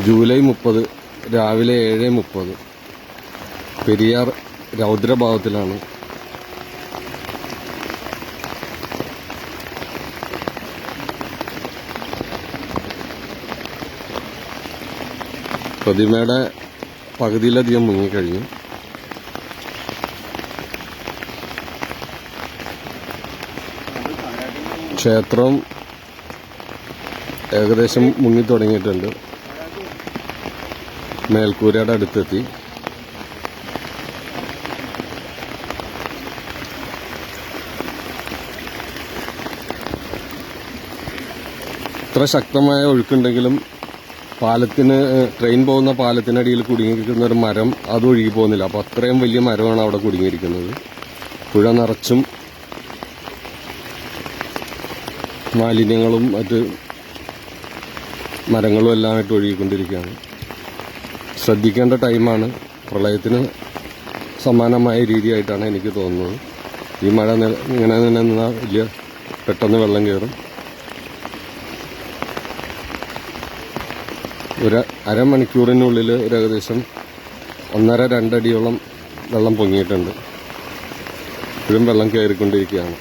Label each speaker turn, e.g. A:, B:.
A: July 30 രാവിലെ 7:30 പെരിയാർ രൗദ്രഭാവത്തിലാണ്. പ്രതിമയുടെ പകുതിയിലധികം മുങ്ങിക്കഴിഞ്ഞു. ക്ഷേത്രം ഏകദേശം മുങ്ങിത്തുടങ്ങിയിട്ടുണ്ട്. മേൽക്കൂരയുടെ അടുത്തെത്തി. ഇത്ര ശക്തമായ ഒഴുക്കുണ്ടെങ്കിലും ട്രെയിൻ പോകുന്ന പാലത്തിനടിയിൽ കുടുങ്ങിയിരിക്കുന്ന ഒരു മരം അത് ഒഴുകി പോകുന്നില്ല. അപ്പോൾ അത്രയും വലിയ മരമാണ് അവിടെ കുടുങ്ങിയിരിക്കുന്നത്. പുഴ നിറച്ചും മാലിന്യങ്ങളും മറ്റ് മരങ്ങളും എല്ലാമായിട്ട് ഒഴുകിക്കൊണ്ടിരിക്കുകയാണ്. ശ്രദ്ധിക്കേണ്ട ടൈമാണ്. പ്രളയത്തിന് സമാനമായ രീതിയായിട്ടാണ് എനിക്ക് തോന്നുന്നത്. ഈ മഴ ഇങ്ങനെ നിന്നാൽ വലിയ പെട്ടെന്ന് വെള്ളം കയറും. ഒരു അരമണിക്കൂറിനുള്ളിൽ ഏകദേശം 1.5-2 അടിയോളം വെള്ളം പൊങ്ങിയിട്ടുണ്ട്. ഇപ്പോഴും വെള്ളം കയറിക്കൊണ്ടിരിക്കുകയാണ്.